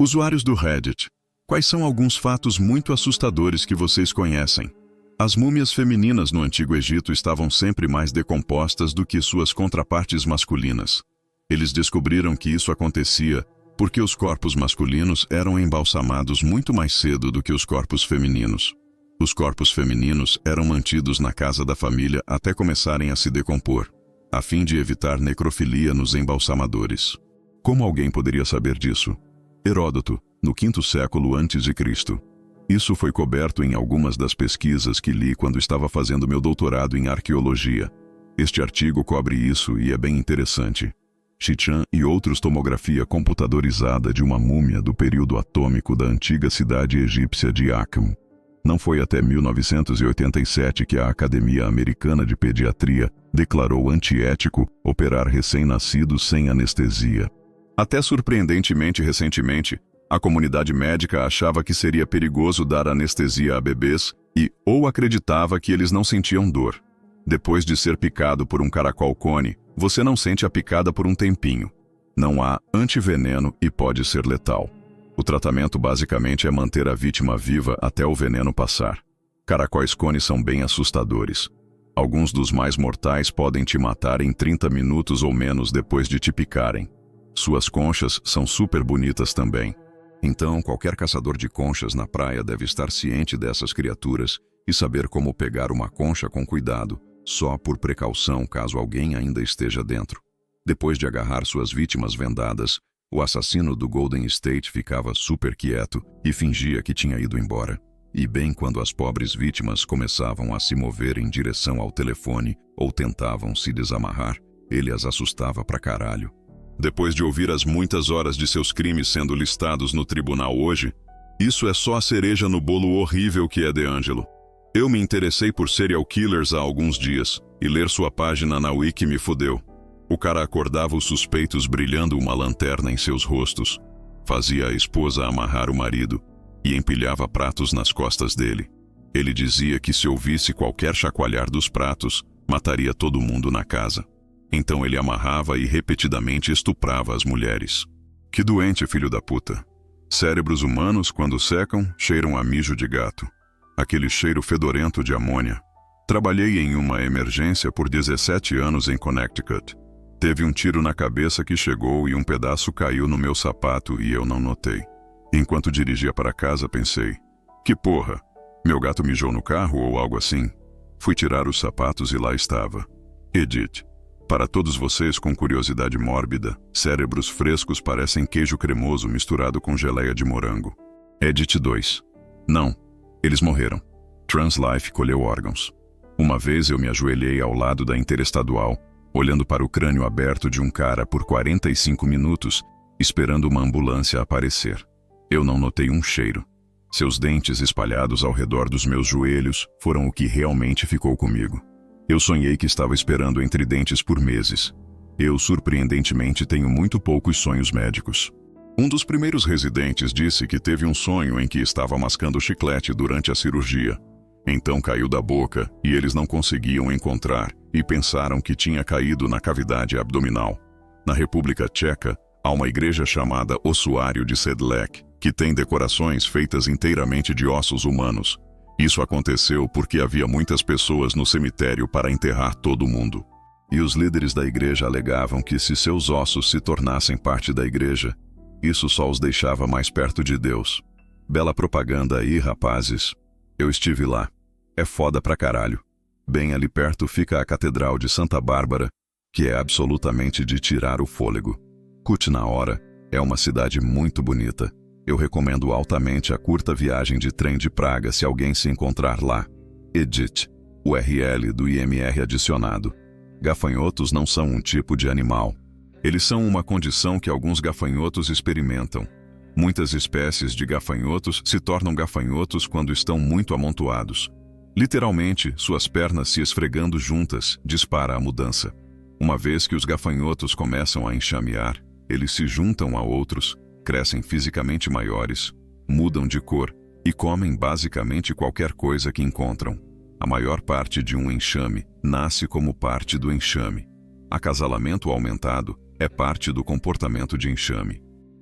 Usuários do Reddit, quais são alguns fatos muito assustadores que vocês conhecem? As múmias femininas no Antigo Egito estavam sempre mais decompostas do que suas contrapartes masculinas. Eles descobriram que isso acontecia porque os corpos masculinos eram embalsamados muito mais cedo do que os corpos femininos. Os corpos femininos eram mantidos na casa da família até começarem a se decompor, a fim de evitar necrofilia nos embalsamadores. Como alguém poderia saber disso? Heródoto, no 5º século a.C. Isso foi coberto em algumas das pesquisas que li quando estava fazendo meu doutorado em arqueologia. Este artigo cobre isso e é bem interessante. Chicham e outros tomografia computadorizada de uma múmia do período atômico da antiga cidade egípcia de Akhum. Não foi até 1987 que a Academia Americana de Pediatria declarou antiético operar recém-nascidos sem anestesia. Até surpreendentemente recentemente, a comunidade médica achava que seria perigoso dar anestesia a bebês ou acreditava que eles não sentiam dor. Depois de ser picado por um caracol-cone, você não sente a picada por um tempinho. Não há antiveneno e pode ser letal. O tratamento basicamente é manter a vítima viva até o veneno passar. Caracóis-cone são bem assustadores. Alguns dos mais mortais podem te matar em 30 minutos ou menos depois de te picarem. Suas conchas são super bonitas também. Então, qualquer caçador de conchas na praia deve estar ciente dessas criaturas e saber como pegar uma concha com cuidado, só por precaução caso alguém ainda esteja dentro. Depois de agarrar suas vítimas vendadas, o assassino do Golden State ficava super quieto e fingia que tinha ido embora. E bem quando as pobres vítimas começavam a se mover em direção ao telefone ou tentavam se desamarrar, ele as assustava pra caralho. Depois de ouvir as muitas horas de seus crimes sendo listados no tribunal hoje, isso é só a cereja no bolo horrível que é DeAngelo. Eu me interessei por serial killers há alguns dias, e ler sua página na Wiki me fudeu. O cara acordava os suspeitos brilhando uma lanterna em seus rostos, fazia a esposa amarrar o marido e empilhava pratos nas costas dele. Ele dizia que se ouvisse qualquer chacoalhar dos pratos, mataria todo mundo na casa. Então ele amarrava e repetidamente estuprava as mulheres. Que doente, filho da puta. Cérebros humanos, quando secam, cheiram a mijo de gato. Aquele cheiro fedorento de amônia. Trabalhei em uma emergência por 17 anos em Connecticut. Teve um tiro na cabeça que chegou e um pedaço caiu no meu sapato e eu não notei. Enquanto dirigia para casa, pensei, que porra, meu gato mijou no carro ou algo assim? Fui tirar os sapatos e lá estava. Edith. Para todos vocês com curiosidade mórbida, cérebros frescos parecem queijo cremoso misturado com geleia de morango. Edit 2. Não, eles morreram. Translife colheu órgãos. Uma vez eu me ajoelhei ao lado da interestadual, olhando para o crânio aberto de um cara por 45 minutos, esperando uma ambulância aparecer. Eu não notei um cheiro. Seus dentes espalhados ao redor dos meus joelhos foram o que realmente ficou comigo. Eu sonhei que estava esperando entre dentes por meses. Eu, surpreendentemente, tenho muito poucos sonhos médicos. Um dos primeiros residentes disse que teve um sonho em que estava mascando chiclete durante a cirurgia. Então caiu da boca e eles não conseguiam encontrar e pensaram que tinha caído na cavidade abdominal. Na República Tcheca, há uma igreja chamada Ossuário de Sedlec, que tem decorações feitas inteiramente de ossos humanos. Isso aconteceu porque havia muitas pessoas no cemitério para enterrar todo mundo. E os líderes da igreja alegavam que se seus ossos se tornassem parte da igreja, isso só os deixava mais perto de Deus. Bela propaganda aí, rapazes. Eu estive lá. É foda pra caralho. Bem ali perto fica a Catedral de Santa Bárbara, que é absolutamente de tirar o fôlego. Kutná-Hora é uma cidade muito bonita. Eu recomendo altamente a curta viagem de trem de Praga se alguém se encontrar lá. Edit. URL do IMR adicionado. Gafanhotos não são um tipo de animal. Eles são uma condição que alguns gafanhotos experimentam. Muitas espécies de gafanhotos se tornam gafanhotos quando estão muito amontoados. Literalmente, suas pernas se esfregando juntas dispara a mudança. Uma vez que os gafanhotos começam a enxamear, eles se juntam a outros, crescem fisicamente maiores, mudam de cor e comem basicamente qualquer coisa que encontram. A maior parte de um enxame nasce como parte do enxame. Acasalamento aumentado é parte do comportamento de enxame.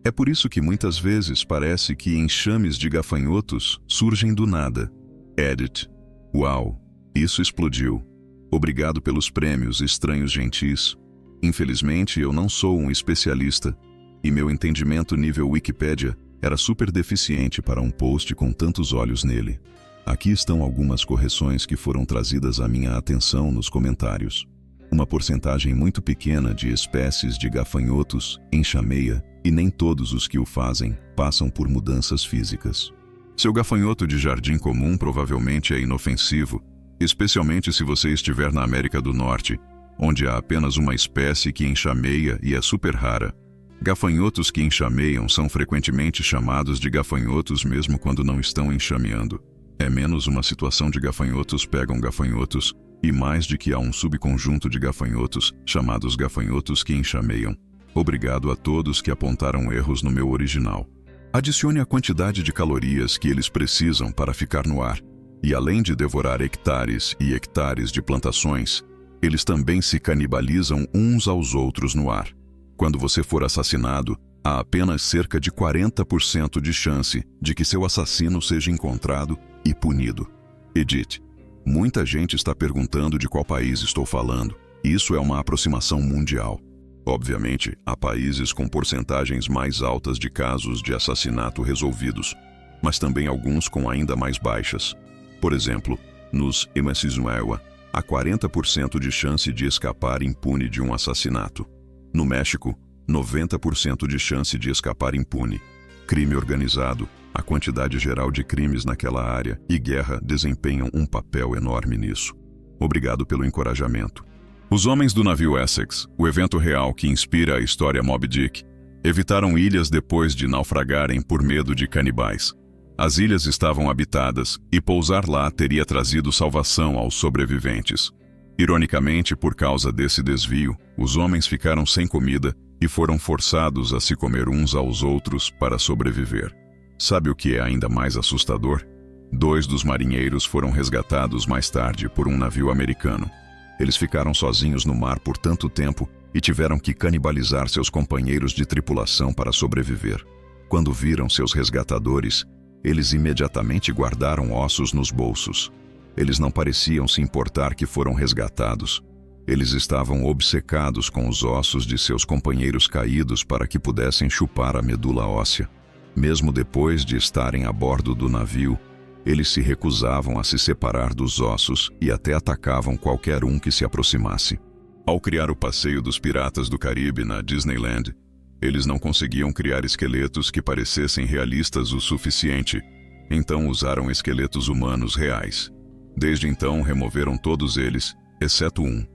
É por isso que muitas vezes parece que enxames de gafanhotos surgem do nada. Edit. Uau! Isso explodiu. Obrigado pelos prêmios, estranhos gentis. Infelizmente, eu não sou um especialista, e meu entendimento nível Wikipédia era super deficiente para um post com tantos olhos nele. Aqui estão algumas correções que foram trazidas à minha atenção nos comentários. Uma porcentagem muito pequena de espécies de gafanhotos enxameia, e nem todos os que o fazem passam por mudanças físicas. Seu gafanhoto de jardim comum provavelmente é inofensivo, especialmente se você estiver na América do Norte, onde há apenas uma espécie que enxameia e é super rara. Gafanhotos que enxameiam são frequentemente chamados de gafanhotos mesmo quando não estão enxameando. É menos uma situação de gafanhotos pegam gafanhotos, e mais de que há um subconjunto de gafanhotos, chamados gafanhotos que enxameiam. Obrigado a todos que apontaram erros no meu original. Adicione a quantidade de calorias que eles precisam para ficar no ar. E além de devorar hectares e hectares de plantações, eles também se canibalizam uns aos outros no ar. Quando você for assassinado, há apenas cerca de 40% de chance de que seu assassino seja encontrado e punido. Edit. Muita gente está perguntando de qual país estou falando. Isso é uma aproximação mundial. Obviamente, há países com porcentagens mais altas de casos de assassinato resolvidos, mas também alguns com ainda mais baixas. Por exemplo, nos Venezuela, há 40% de chance de escapar impune de um assassinato. No México, 90% de chance de escapar impune. Crime organizado, a quantidade geral de crimes naquela área e guerra desempenham um papel enorme nisso. Obrigado pelo encorajamento. Os homens do navio Essex, o evento real que inspira a história Moby Dick, evitaram ilhas depois de naufragarem por medo de canibais. As ilhas estavam habitadas e pousar lá teria trazido salvação aos sobreviventes. Ironicamente, por causa desse desvio, os homens ficaram sem comida e foram forçados a se comer uns aos outros para sobreviver. Sabe o que é ainda mais assustador? 2 dos marinheiros foram resgatados mais tarde por um navio americano. Eles ficaram sozinhos no mar por tanto tempo e tiveram que canibalizar seus companheiros de tripulação para sobreviver. Quando viram seus resgatadores, eles imediatamente guardaram ossos nos bolsos. Eles não pareciam se importar que foram resgatados. Eles estavam obcecados com os ossos de seus companheiros caídos para que pudessem chupar a medula óssea. Mesmo depois de estarem a bordo do navio, eles se recusavam a se separar dos ossos e até atacavam qualquer um que se aproximasse. Ao criar o passeio dos Piratas do Caribe na Disneyland, eles não conseguiam criar esqueletos que parecessem realistas o suficiente, então usaram esqueletos humanos reais. Desde então, removeram todos eles, exceto um.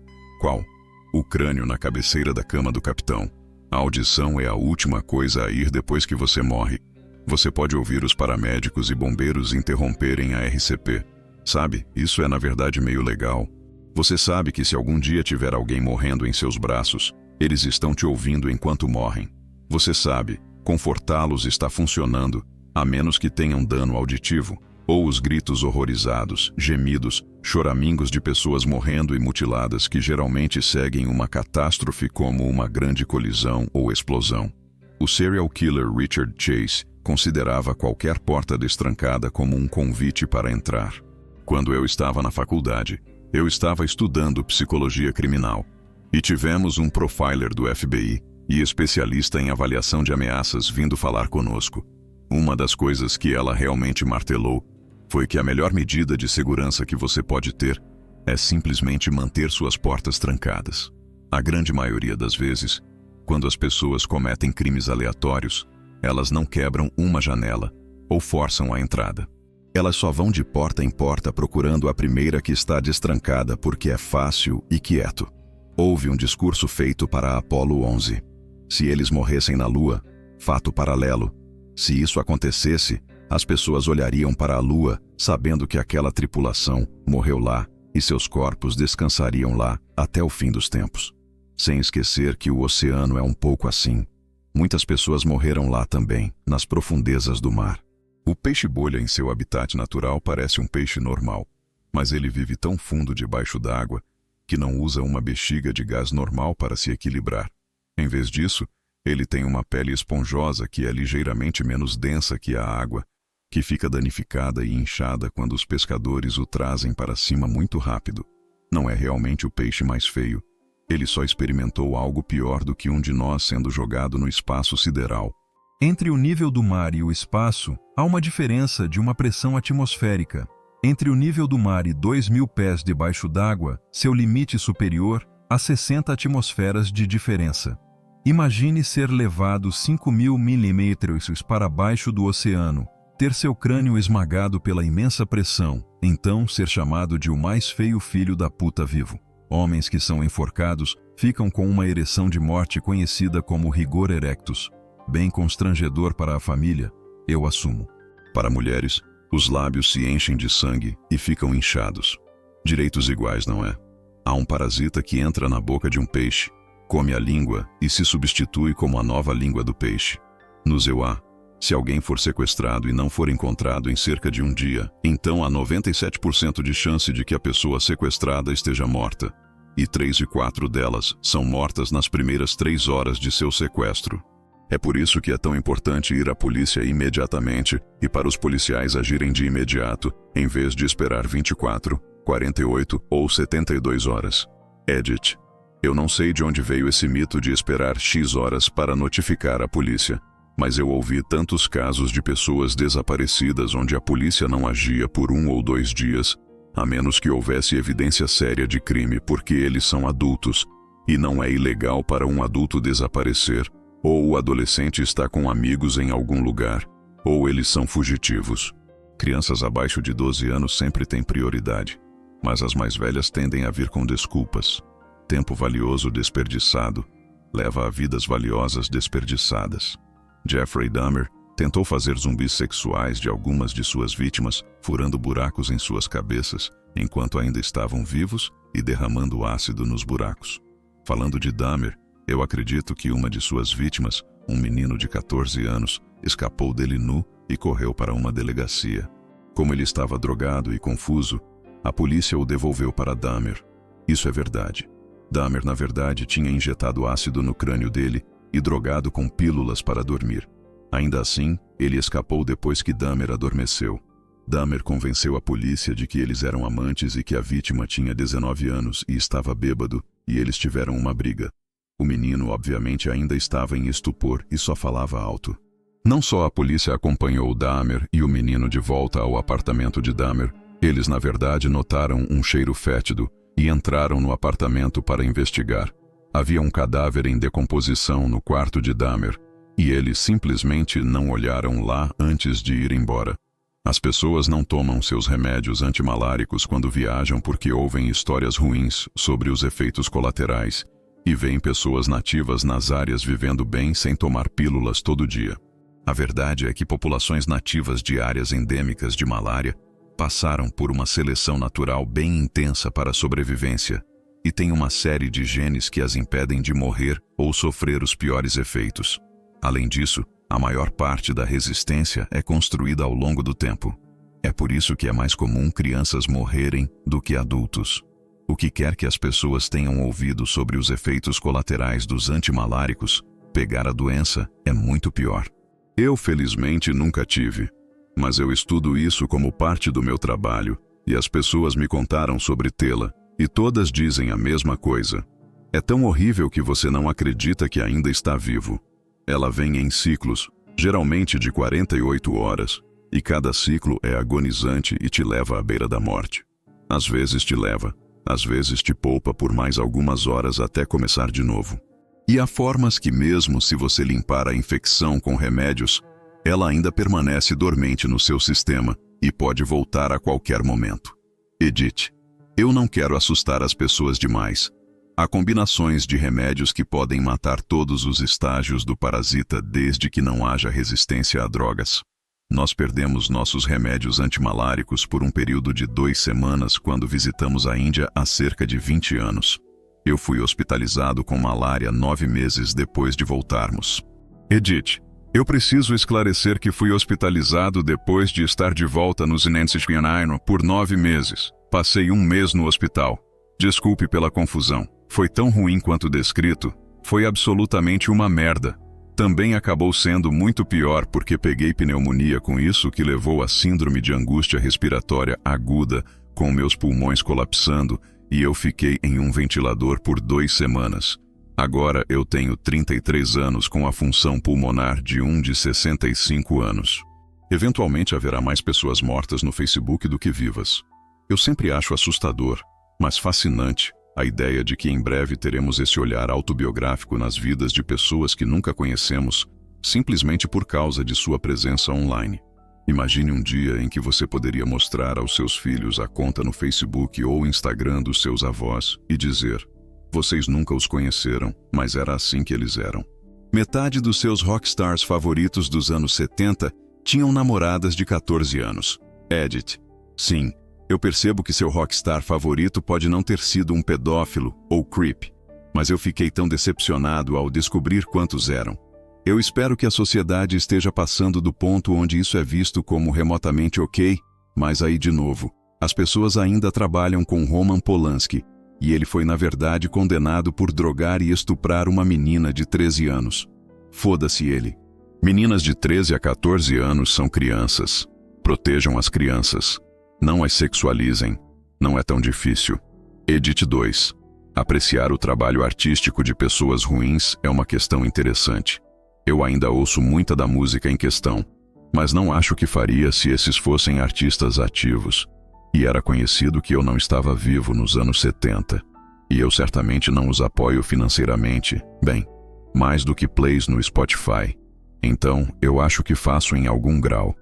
Qual? O crânio na cabeceira da cama do capitão. A audição é a última coisa a ir depois que você morre. Você pode ouvir os paramédicos e bombeiros interromperem a RCP. Sabe, isso é na verdade meio legal. Você sabe que se algum dia tiver alguém morrendo em seus braços, eles estão te ouvindo enquanto morrem. Você sabe, confortá-los está funcionando, a menos que tenham dano auditivo, ou os gritos horrorizados, gemidos, choramingos de pessoas morrendo e mutiladas que geralmente seguem uma catástrofe como uma grande colisão ou explosão. O serial killer Richard Chase considerava qualquer porta destrancada como um convite para entrar. Quando eu estava na faculdade, eu estava estudando psicologia criminal, e tivemos um profiler do FBI e especialista em avaliação de ameaças vindo falar conosco. Uma das coisas que ela realmente martelou foi que a melhor medida de segurança que você pode ter é simplesmente manter suas portas trancadas. A grande maioria das vezes, quando as pessoas cometem crimes aleatórios, elas não quebram uma janela ou forçam a entrada. Elas só vão de porta em porta procurando a primeira que está destrancada porque é fácil e quieto. Houve um discurso feito para Apollo 11. Se eles morressem na Lua, fato paralelo. Se isso acontecesse, as pessoas olhariam para a Lua sabendo que aquela tripulação morreu lá e seus corpos descansariam lá até o fim dos tempos. Sem esquecer que o oceano é um pouco assim. Muitas pessoas morreram lá também, nas profundezas do mar. O peixe-bolha em seu habitat natural parece um peixe normal, mas ele vive tão fundo debaixo d'água que não usa uma bexiga de gás normal para se equilibrar. Em vez disso, Ele tem uma pele esponjosa que é ligeiramente menos densa que a água, que fica danificada e inchada quando os pescadores o trazem para cima muito rápido. Não é realmente o peixe mais feio. Ele só experimentou algo pior do que um de nós sendo jogado no espaço sideral. Entre o nível do mar e o espaço, há uma diferença de uma pressão atmosférica. Entre o nível do mar e 2.000 pés debaixo d'água, seu limite superior, há 60 atmosferas de diferença. Imagine ser levado 5.000 milímetros para baixo do oceano, ter seu crânio esmagado pela imensa pressão, então ser chamado de o mais feio filho da puta vivo. Homens que são enforcados ficam com uma ereção de morte conhecida como rigor erectus. Bem constrangedor para a família, eu assumo. Para mulheres, os lábios se enchem de sangue e ficam inchados. Direitos iguais, não é? Há um parasita que entra na boca de um peixe, come a língua e se substitui como a nova língua do peixe. No Zeuá, se alguém for sequestrado e não for encontrado em cerca de um dia, então há 97% de chance de que a pessoa sequestrada esteja morta, e 3 de 4 delas são mortas nas primeiras 3 horas de seu sequestro. É por isso que é tão importante ir à polícia imediatamente e para os policiais agirem de imediato, em vez de esperar 24, 48 ou 72 horas. Edit. Eu não sei de onde veio esse mito de esperar X horas para notificar a polícia, mas eu ouvi tantos casos de pessoas desaparecidas onde a polícia não agia por 1 ou 2 dias, a menos que houvesse evidência séria de crime, porque eles são adultos, e não é ilegal para um adulto desaparecer, ou o adolescente está com amigos em algum lugar, ou eles são fugitivos. Crianças abaixo de 12 anos sempre têm prioridade, mas as mais velhas tendem a vir com desculpas. Tempo valioso desperdiçado leva a vidas valiosas desperdiçadas. Jeffrey Dahmer tentou fazer zumbis sexuais de algumas de suas vítimas, furando buracos em suas cabeças, enquanto ainda estavam vivos e derramando ácido nos buracos. Falando de Dahmer, eu acredito que uma de suas vítimas, um menino de 14 anos, escapou dele nu e correu para uma delegacia. Como ele estava drogado e confuso, a polícia o devolveu para Dahmer. Isso é verdade. Dahmer, na verdade, tinha injetado ácido no crânio dele e drogado com pílulas para dormir. Ainda assim, ele escapou depois que Dahmer adormeceu. Dahmer convenceu a polícia de que eles eram amantes e que a vítima tinha 19 anos e estava bêbado, e eles tiveram uma briga. O menino, obviamente, ainda estava em estupor e só falava alto. Não só a polícia acompanhou Dahmer e o menino de volta ao apartamento de Dahmer, eles, na verdade, notaram um cheiro fétido e entraram no apartamento para investigar. Havia um cadáver em decomposição no quarto de Dahmer, e eles simplesmente não olharam lá antes de ir embora. As pessoas não tomam seus remédios antimaláricos quando viajam porque ouvem histórias ruins sobre os efeitos colaterais e veem pessoas nativas nas áreas vivendo bem sem tomar pílulas todo dia. A verdade é que populações nativas de áreas endêmicas de malária passaram por uma seleção natural bem intensa para a sobrevivência e têm uma série de genes que as impedem de morrer ou sofrer os piores efeitos. Além disso, a maior parte da resistência é construída ao longo do tempo. É por isso que é mais comum crianças morrerem do que adultos. O que quer que as pessoas tenham ouvido sobre os efeitos colaterais dos antimaláricos, pegar a doença é muito pior. Eu, felizmente, nunca tive, mas eu estudo isso como parte do meu trabalho, e as pessoas me contaram sobre tê-la, e todas dizem a mesma coisa. É tão horrível que você não acredita que ainda está vivo. Ela vem em ciclos, geralmente de 48 horas, e cada ciclo é agonizante e te leva à beira da morte. Às vezes te leva, às vezes te poupa por mais algumas horas até começar de novo. E há formas que mesmo se você limpar a infecção com remédios, ela ainda permanece dormente no seu sistema e pode voltar a qualquer momento. Edith, eu não quero assustar as pessoas demais. Há combinações de remédios que podem matar todos os estágios do parasita desde que não haja resistência a drogas. Nós perdemos nossos remédios antimaláricos por um período de 2 semanas quando visitamos a Índia há cerca de 20 anos. Eu fui hospitalizado com malária 9 meses depois de voltarmos. Edith, eu preciso esclarecer que fui hospitalizado depois de estar de volta nos Inensispianaino por 9 meses. Passei 1 mês no hospital. Desculpe pela confusão. Foi tão ruim quanto descrito. Foi absolutamente uma merda. Também acabou sendo muito pior porque peguei pneumonia com isso que levou a síndrome de angústia respiratória aguda, com meus pulmões colapsando, e eu fiquei em um ventilador por 2 semanas. Agora eu tenho 33 anos com a função pulmonar de um de 65 anos. Eventualmente haverá mais pessoas mortas no Facebook do que vivas. Eu sempre acho assustador, mas fascinante, a ideia de que em breve teremos esse olhar autobiográfico nas vidas de pessoas que nunca conhecemos, simplesmente por causa de sua presença online. Imagine um dia em que você poderia mostrar aos seus filhos a conta no Facebook ou Instagram dos seus avós e dizer: vocês nunca os conheceram, mas era assim que eles eram. Metade dos seus rockstars favoritos dos anos 70 tinham namoradas de 14 anos. Edith. Sim, eu percebo que seu rockstar favorito pode não ter sido um pedófilo ou creep, mas eu fiquei tão decepcionado ao descobrir quantos eram. Eu espero que a sociedade esteja passando do ponto onde isso é visto como remotamente ok, mas aí de novo, as pessoas ainda trabalham com Roman Polanski, e ele foi na verdade condenado por drogar e estuprar uma menina de 13 anos. Foda-se ele. Meninas de 13 a 14 anos são crianças. Protejam as crianças. Não as sexualizem. Não é tão difícil. Edit 2. Apreciar o trabalho artístico de pessoas ruins é uma questão interessante. Eu ainda ouço muita da música em questão, mas não acho que faria se esses fossem artistas ativos. E era conhecido que eu não estava vivo nos anos 70. E eu certamente não os apoio financeiramente, bem, mais do que plays no Spotify. Então, eu acho que faço em algum grau.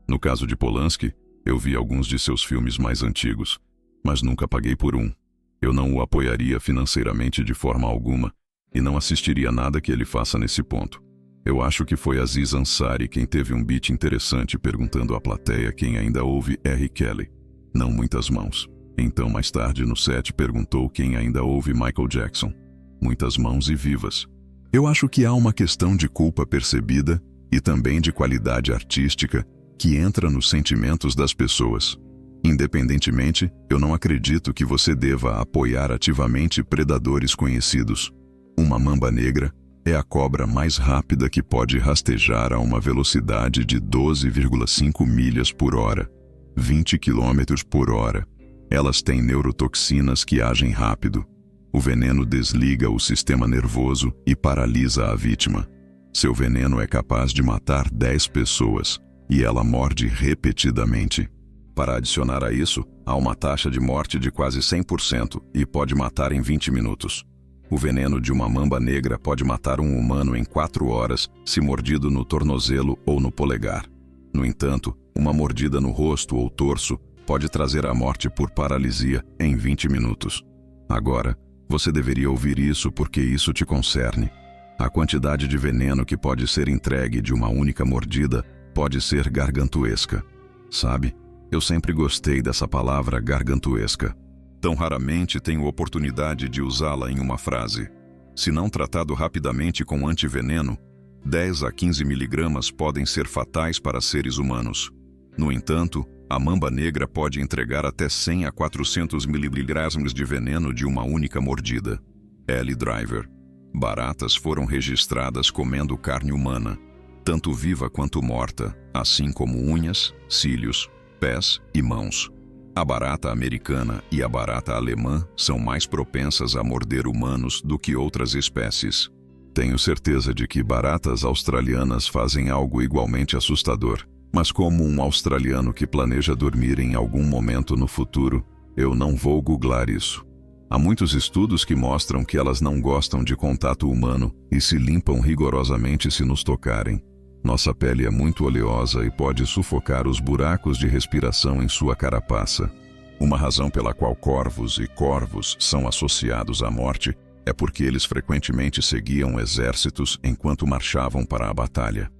No caso de Polanski, eu vi alguns de seus filmes mais antigos, mas nunca paguei por um. Eu não o apoiaria financeiramente de forma alguma, e não assistiria nada que ele faça nesse ponto. Eu acho que foi Aziz Ansari quem teve um beat interessante perguntando à plateia quem ainda ouve R. Kelly. Não muitas mãos. Então, mais tarde no set, perguntou quem ainda ouve Michael Jackson. Muitas mãos e vivas. Eu acho que há uma questão de culpa percebida e também de qualidade artística que entra nos sentimentos das pessoas. Independentemente, eu não acredito que você deva apoiar ativamente predadores conhecidos. Uma mamba negra é a cobra mais rápida que pode rastejar a uma velocidade de 12,5 milhas por hora, 20 km por hora. Elas têm neurotoxinas que agem rápido. O veneno desliga o sistema nervoso e paralisa a vítima. Seu veneno é capaz de matar 10 pessoas, e ela morde repetidamente. Para adicionar a isso, há uma taxa de morte de quase 100% e pode matar em 20 minutos. O veneno de uma mamba negra pode matar um humano em 4 horas se mordido no tornozelo ou no polegar. No entanto, uma mordida no rosto ou torso pode trazer a morte por paralisia em 20 minutos. Agora, você deveria ouvir isso porque isso te concerne. A quantidade de veneno que pode ser entregue de uma única mordida pode ser gargantuesca. Sabe, eu sempre gostei dessa palavra gargantuesca. Tão raramente tenho oportunidade de usá-la em uma frase. Se não tratado rapidamente com antiveneno, 10 a 15 miligramas podem ser fatais para seres humanos. No entanto, a mamba negra pode entregar até 100 a 400 miligramas de veneno de uma única mordida. Ellie Driver. Baratas foram registradas comendo carne humana, tanto viva quanto morta, assim como unhas, cílios, pés e mãos. A barata americana e a barata alemã são mais propensas a morder humanos do que outras espécies. Tenho certeza de que baratas australianas fazem algo igualmente assustador. Mas como um australiano que planeja dormir em algum momento no futuro, eu não vou googlar isso. Há muitos estudos que mostram que elas não gostam de contato humano e se limpam rigorosamente se nos tocarem. Nossa pele é muito oleosa e pode sufocar os buracos de respiração em sua carapaça. Uma razão pela qual corvos são associados à morte é porque eles frequentemente seguiam exércitos enquanto marchavam para a batalha.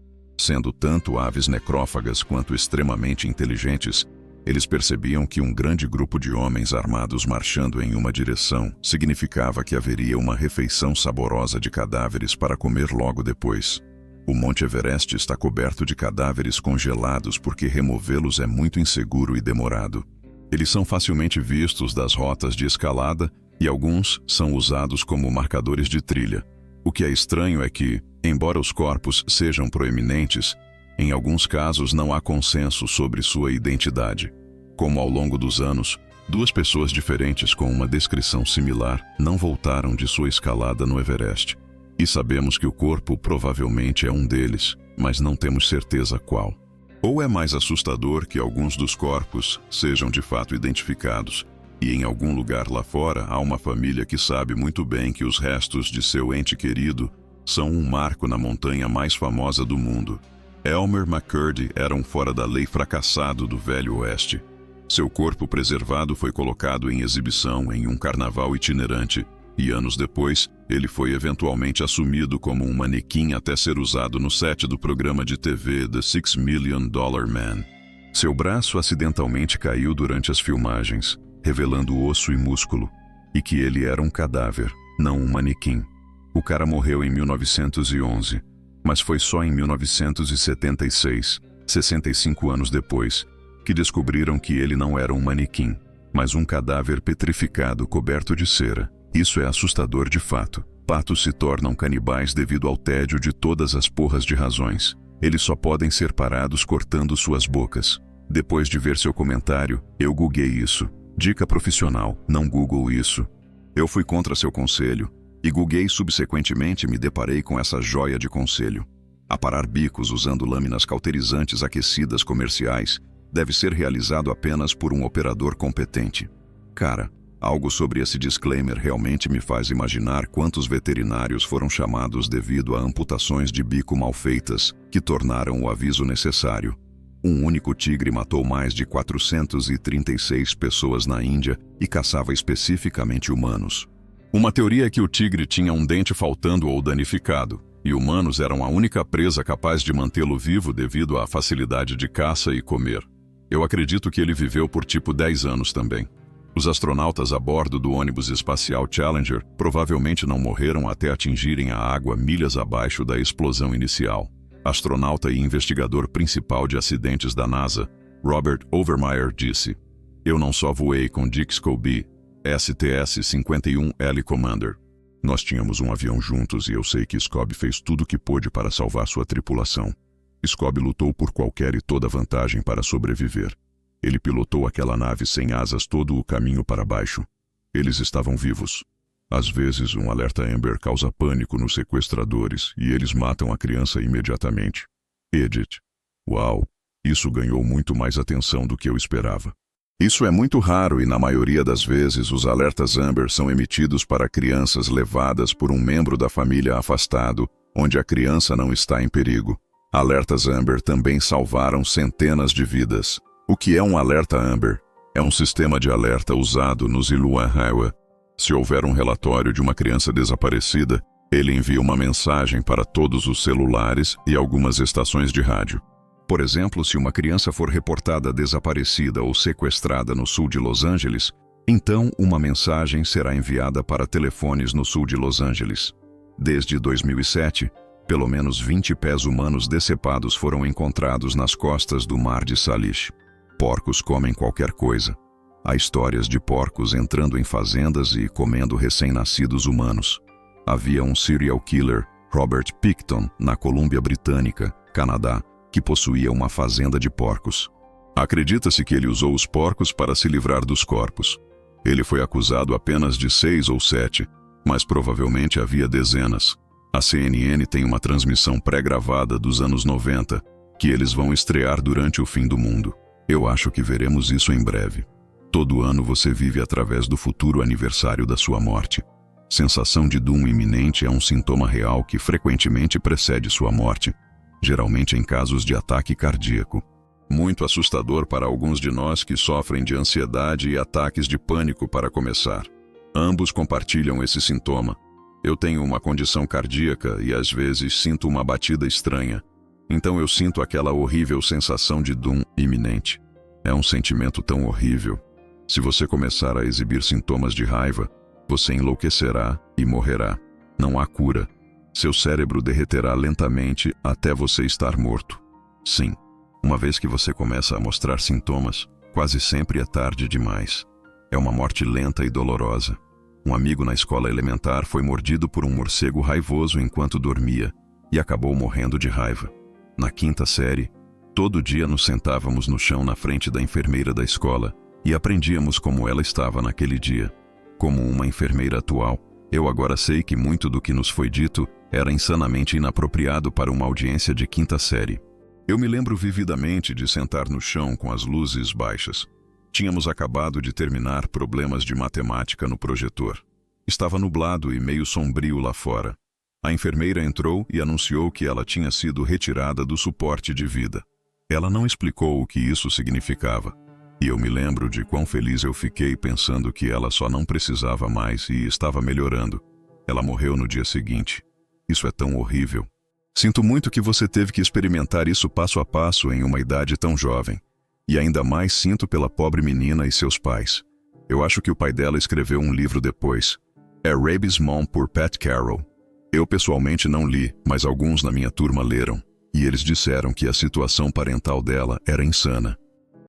Sendo tanto aves necrófagas quanto extremamente inteligentes, eles percebiam que um grande grupo de homens armados marchando em uma direção significava que haveria uma refeição saborosa de cadáveres para comer logo depois. O Monte Everest está coberto de cadáveres congelados porque removê-los é muito inseguro e demorado. Eles são facilmente vistos das rotas de escalada e alguns são usados como marcadores de trilha. O que é estranho é que, embora os corpos sejam proeminentes, em alguns casos não há consenso sobre sua identidade. Como ao longo dos anos, duas pessoas diferentes com uma descrição similar não voltaram de sua escalada no Everest. E sabemos que o corpo provavelmente é um deles, mas não temos certeza qual. Ou é mais assustador que alguns dos corpos sejam de fato identificados, e em algum lugar lá fora há uma família que sabe muito bem que os restos de seu ente querido são um marco na montanha mais famosa do mundo. Elmer McCurdy era um fora-da-lei fracassado do Velho Oeste. Seu corpo preservado foi colocado em exibição em um carnaval itinerante, e anos depois, ele foi eventualmente assumido como um manequim até ser usado no set do programa de TV The $6 Million Man. Seu braço acidentalmente caiu durante as filmagens, revelando osso e músculo, e que ele era um cadáver, não um manequim. O cara morreu em 1911, mas foi só em 1976, 65 anos depois, que descobriram que ele não era um manequim, mas um cadáver petrificado coberto de cera. Isso é assustador de fato. Patos se tornam canibais devido ao tédio de todas as porras de razões. Eles só podem ser parados cortando suas bocas. Depois de ver seu comentário, eu googlei isso. Dica profissional, não Google isso. Eu fui contra seu conselho, e googlei subsequentemente me deparei com essa joia de conselho. Aparar bicos usando lâminas cauterizantes aquecidas comerciais deve ser realizado apenas por um operador competente. Cara, algo sobre esse disclaimer realmente me faz imaginar quantos veterinários foram chamados devido a amputações de bico mal feitas, que tornaram o aviso necessário. Um único tigre matou mais de 436 pessoas na Índia e caçava especificamente humanos. Uma teoria é que o tigre tinha um dente faltando ou danificado, e humanos eram a única presa capaz de mantê-lo vivo devido à facilidade de caça e comer. Eu acredito que ele viveu por tipo 10 anos também. Os astronautas a bordo do ônibus espacial Challenger provavelmente não morreram até atingirem a água milhas abaixo da explosão inicial. Astronauta e investigador principal de acidentes da NASA, Robert Overmyer, disse: "Eu não só voei com Dick Scobie, STS-51L Commander. Nós tínhamos um avião juntos e eu sei que Scobie fez tudo o que pôde para salvar sua tripulação. Scobie lutou por qualquer e toda vantagem para sobreviver. Ele pilotou aquela nave sem asas todo o caminho para baixo. Eles estavam vivos. Às vezes, um alerta Amber causa pânico nos sequestradores e eles matam a criança imediatamente. Edith. Uau, isso ganhou muito mais atenção do que eu esperava. Isso é muito raro e, na maioria das vezes, os alertas Amber são emitidos para crianças levadas por um membro da família afastado, onde a criança não está em perigo. Alertas Amber também salvaram centenas de vidas. O que é um alerta Amber? É um sistema de alerta usado no Ziluan Highway. Se houver um relatório de uma criança desaparecida, ele envia uma mensagem para todos os celulares e algumas estações de rádio. Por exemplo, se uma criança for reportada desaparecida ou sequestrada no sul de Los Angeles, então uma mensagem será enviada para telefones no sul de Los Angeles. Desde 2007, pelo menos 20 pés humanos decepados foram encontrados nas costas do Mar de Salish. Porcos comem qualquer coisa. Há histórias de porcos entrando em fazendas e comendo recém-nascidos humanos. Havia um serial killer, Robert Picton, na Colômbia Britânica, Canadá, que possuía uma fazenda de porcos. Acredita-se que ele usou os porcos para se livrar dos corpos. Ele foi acusado apenas de 6 ou 7, mas provavelmente havia dezenas. A CNN tem uma transmissão pré-gravada dos anos 90, que eles vão estrear durante o fim do mundo. Eu acho que veremos isso em breve. Todo ano você vive através do futuro aniversário da sua morte. Sensação de doom iminente é um sintoma real que frequentemente precede sua morte, geralmente em casos de ataque cardíaco. Muito assustador para alguns de nós que sofrem de ansiedade e ataques de pânico para começar. Ambos compartilham esse sintoma. Eu tenho uma condição cardíaca e às vezes sinto uma batida estranha. Então eu sinto aquela horrível sensação de doom iminente. É um sentimento tão horrível. Se você começar a exibir sintomas de raiva, você enlouquecerá e morrerá. Não há cura. Seu cérebro derreterá lentamente até você estar morto. Sim, uma vez que você começa a mostrar sintomas, quase sempre é tarde demais. É uma morte lenta e dolorosa. Um amigo na escola elementar foi mordido por um morcego raivoso enquanto dormia e acabou morrendo de raiva. Na quinta série, todo dia nos sentávamos no chão na frente da enfermeira da escola e aprendíamos como ela estava naquele dia. Como uma enfermeira atual, eu agora sei que muito do que nos foi dito era insanamente inapropriado para uma audiência de quinta série. Eu me lembro vividamente de sentar no chão com as luzes baixas. Tínhamos acabado de terminar problemas de matemática no projetor. Estava nublado e meio sombrio lá fora. A enfermeira entrou e anunciou que ela tinha sido retirada do suporte de vida. Ela não explicou o que isso significava. E eu me lembro de quão feliz eu fiquei pensando que ela só não precisava mais e estava melhorando. Ela morreu no dia seguinte. Isso é tão horrível. Sinto muito que você teve que experimentar isso passo a passo em uma idade tão jovem. E ainda mais sinto pela pobre menina e seus pais. Eu acho que o pai dela escreveu um livro depois. É Raby's Mom, por Pat Carroll. Eu pessoalmente não li, mas alguns na minha turma leram. E eles disseram que a situação parental dela era insana.